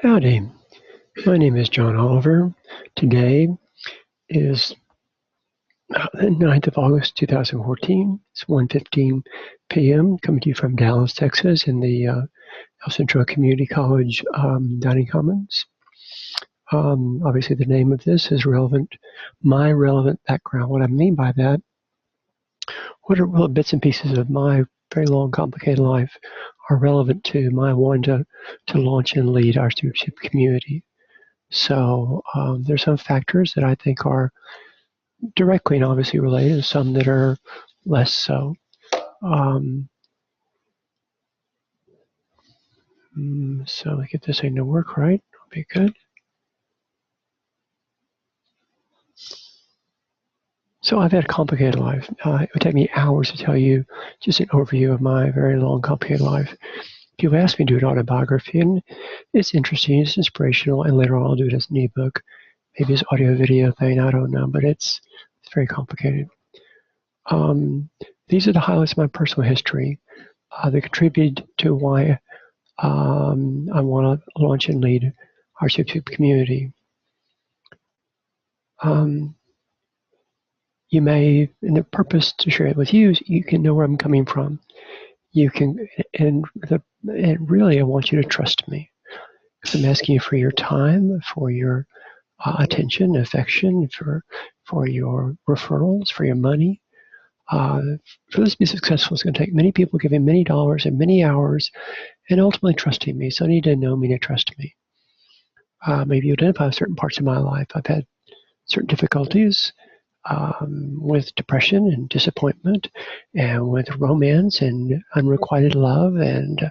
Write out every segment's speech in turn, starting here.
Howdy, my name is John Oliver. Today is the 9th of August 2014. It's 1:15 p.m. coming to you from Dallas, Texas in the Our Stewardship Community College Dining Commons. Obviously the name of this is relevant, my relevant background. What I mean by that, what are little bits and pieces of my very long, complicated life are relevant to my wanting to launch and lead our stewardship community. So there's some factors that I think are directly and obviously related, and some that are less so. So let's get this thing to work right. It'll be good. So I've had a complicated life. It would take me hours to tell you just an overview of my very long, complicated life. People ask me to do an autobiography, and it's interesting, it's inspirational, and later on I'll do it as an ebook, maybe as audio video thing, I don't know, but it's very complicated. These are the highlights of my personal history that contributed to why I want to launch and lead our stewardship community. You may, and the purpose to share it with you is you can know where I'm coming from. You can, and really I want you to trust me. Because I'm asking you for your time, for your attention, affection, for your referrals, for your money. For this to be successful, it's going to take many people giving many dollars and many hours and ultimately trusting me. So I need to know me to trust me. Maybe you identify certain parts of my life. I've had certain difficulties with depression and disappointment, and with romance and unrequited love, and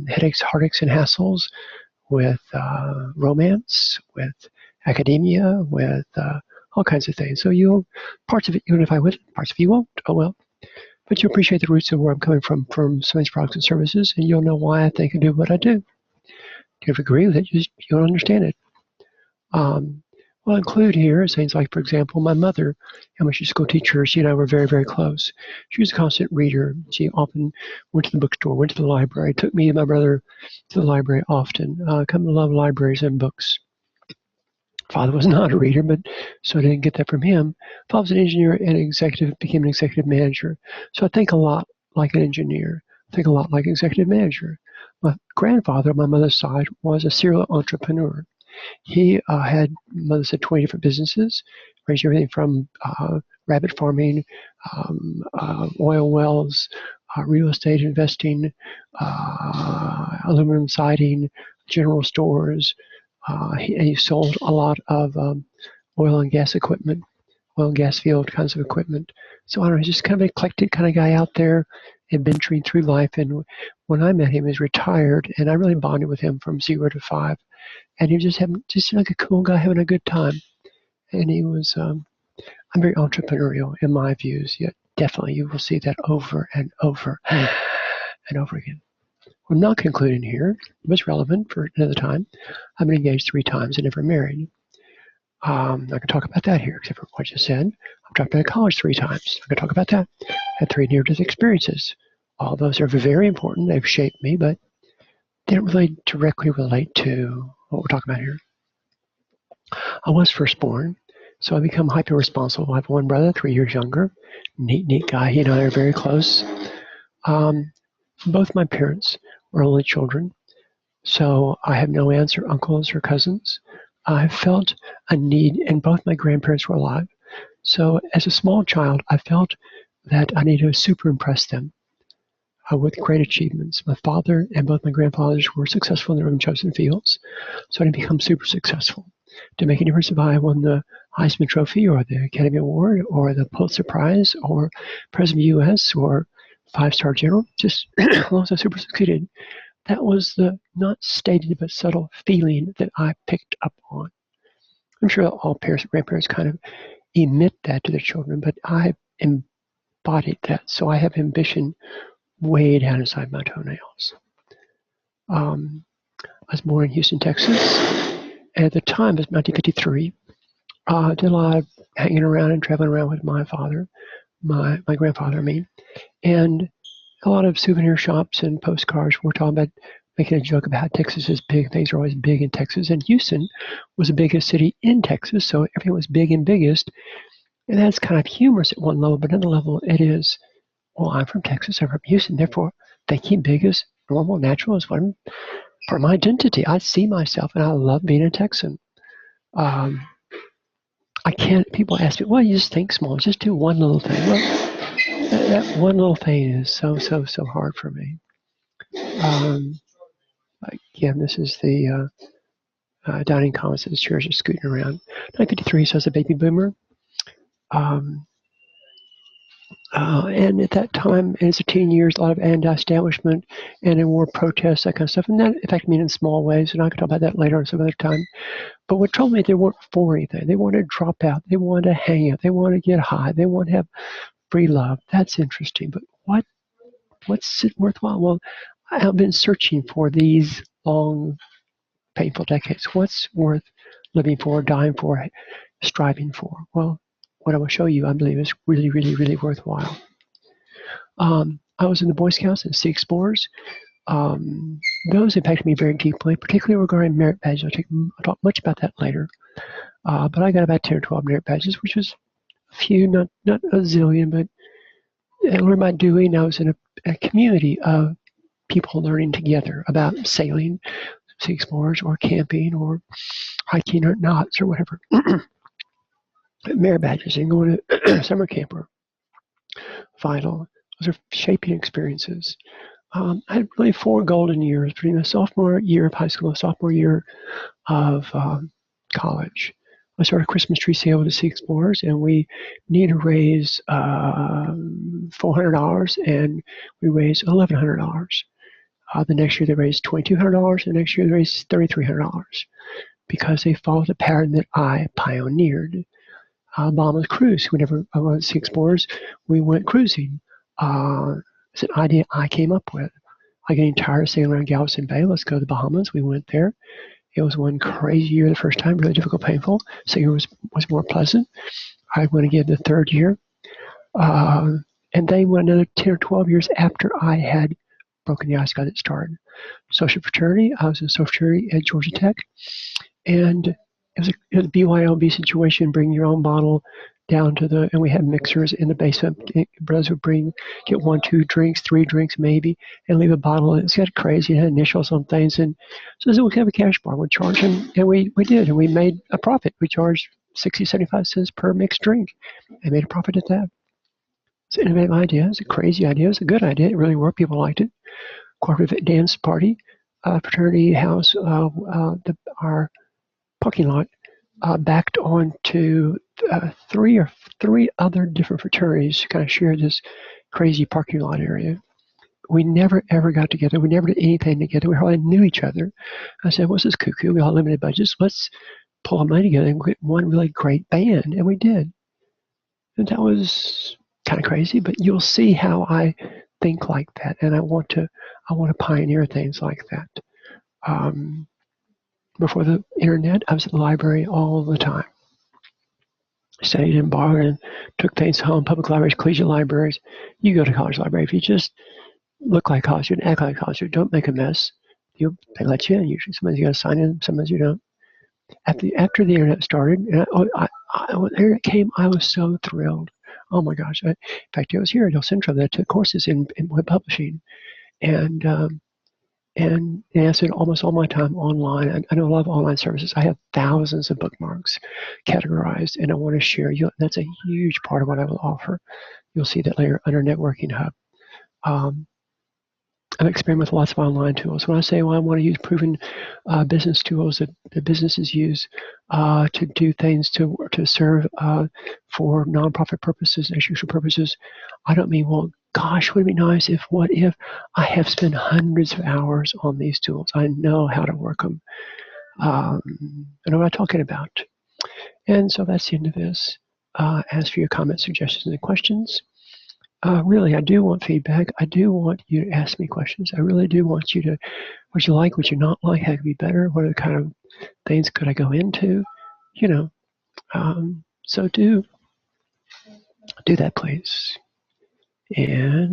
headaches, heartaches, and hassles with romance, with academia, with all kinds of things. So parts of it you identify with, parts of it you won't. Oh well. But you appreciate the roots of where I'm coming from Science Products and Services, and you'll know why I think and do what I do. If you agree with it, you don't understand it. I'll include here things like, for example, my mother, elementary school teacher, she and I were very, very close. She was a constant reader. She often went to the bookstore, went to the library, took me and my brother to the library often. Come to love libraries and books. Father was not a reader, but so I didn't get that from him. Father was an engineer and became an executive manager. So I think a lot like an engineer. I think a lot like an executive manager. My grandfather on my mother's side was a serial entrepreneur. He had, mother said, 20 different businesses, ranging everything from rabbit farming, oil wells, real estate investing, aluminum siding, general stores. He sold a lot of oil and gas equipment, oil and gas field kinds of equipment. So I don't know, he's just kind of an eclectic kind of guy out there, adventuring through life. And when I met him, he was retired, and I really bonded with him from 0 to 5. And he was just like a cool guy having a good time. And he was, I'm very entrepreneurial in my views, yet definitely you will see that over and over and over again. I'm not concluding here, it was relevant for another time. I've been engaged 3 times and never married. I can talk about that here, except for what you said. I've dropped out of college 3 times. I can talk about that. I had 3 near-death experiences. All those are very important. They've shaped me, but they don't really directly relate to what we're talking about here. I was firstborn, so I become hyper-responsible. I have 1 brother, 3 years younger. Neat guy. He and I are very close. Both my parents were only children, so I have no aunts or uncles or cousins. I felt a need, and both my grandparents were alive. So as a small child, I felt that I needed to super impress them with great achievements. My father and both my grandfathers were successful in their own chosen fields, so I didn't become super successful. To make a difference if I won the Heisman Trophy or the Academy Award or the Pulitzer Prize or President of the U.S. or 5-star general, just as long as I super succeeded. That was the not stated but subtle feeling that I picked up on. I'm sure all parents and grandparents kind of emit that to their children, but I embodied that. So I have ambition way down inside my toenails. I was born in Houston, Texas. At the time, it was 1953. I did a lot of hanging around and traveling around with my father, my grandfather, I mean, and a lot of souvenir shops and postcards. We're talking about making a joke about how Texas is big. Things are always big in Texas. And Houston was the biggest city in Texas, so everything was big and biggest. And that's kind of humorous at one level, but another level it is, well, I'm from Texas, I'm from Houston, therefore thinking big is normal, natural is one part of my identity. I see myself and I love being a Texan. Um, I can't, people ask me, well, you just think small, just do one little thing. Well, that one little thing is so hard for me. Again, this is the dining commons as chairs are scooting around. 1953, so I was a baby boomer. And at that time, as a teen years, a lot of anti-establishment, anti-war protests, that kind of stuff. And that affected me in small ways, and I could talk about that later on some other time. But what troubled me, they weren't for anything. They wanted to drop out. They wanted to hang out. They wanted to get high. They wanted to have free love. That's interesting. But what's it worthwhile? Well, I've been searching for these long, painful decades. What's worth living for, dying for, striving for? Well, what I will show you, I believe, is really, really, really worthwhile. I was in the Boy Scouts and Sea Explorers. Those impacted me very deeply, particularly regarding merit badges. I'll talk much about that later. But I got about 10 or 12 merit badges, which was a few, not a zillion, but I learned by doing. I was in a community of people learning together about sailing, Sea Explorers, or camping, or hiking, or knots, or whatever. Merit badges and going to summer camp were vital. Those are shaping experiences. I had really 4 golden years between the sophomore year of high school and the sophomore year of college. I started a Christmas tree sale with the Sea Explorers, and we needed to raise $400, and we raised $1,100. The next year they raised $2,200, and the next year they raised $3,300 because they followed the pattern that I pioneered. Bahamas cruise. Whenever I was Sea Explorers, we went cruising. It's an idea I came up with. I getting tired of sailing around Galveston Bay. Let's go to the Bahamas. We went there. It was one crazy year the first time, really difficult, painful. Second year was more pleasant. I went again the third year. And they went another 10 or 12 years after I had broken the ice, got it started. Social fraternity. I was in social fraternity at Georgia Tech. And it was a BYOB situation, bring your own bottle down to and we had mixers in the basement. Brothers would get 1, 2 drinks, 3 drinks maybe, and leave a bottle. It's got crazy, it had initials on things. And so we could have a cash bar, we'd charge them, and we did, and we made a profit. We charged 60, 75 cents per mixed drink and made a profit at that. It's an innovative idea. It's a crazy idea. It's a good idea. It really worked. People liked it. Cooperative dance party, fraternity house, our parking lot backed onto 3 other different fraternities kind of shared this crazy parking lot area. We never ever got together. We never did anything together. We hardly knew each other. I said, what's this cuckoo? We all have limited budgets. Let's pull our money together and get one really great band. And we did. And that was kind of crazy, but you'll see how I think like that. And I want to pioneer things like that. Before the internet, I was at the library all the time. Studied and borrowed and took things home. Public libraries, collegiate libraries. You go to college library. If you just look like college student, act like college student, don't make a mess, they let you in. Usually, sometimes you got to sign in, sometimes you don't. After the internet started, and when the internet came, I was so thrilled. Oh my gosh! In fact, I was here at El Centro that I took courses in web publishing, and I spent almost all my time online. I know a lot of online services. I have thousands of bookmarks categorized, and I want to share you. That's a huge part of what I will offer. You'll see that later under Networking Hub. I've experimented with lots of online tools. When I say, well, I want to use proven business tools that businesses use to do things to serve for nonprofit purposes, educational purposes, I don't mean, well, gosh, would it be nice if, what if? I have spent hundreds of hours on these tools. I know how to work them. I know what I'm talking about. And so that's the end of this. As for your comments, suggestions, and questions, really, I do want feedback. I do want you to ask me questions. I really do want you to, what you like, what you not like, how it could be better, what are the kind of things could I go into, so do that, please. And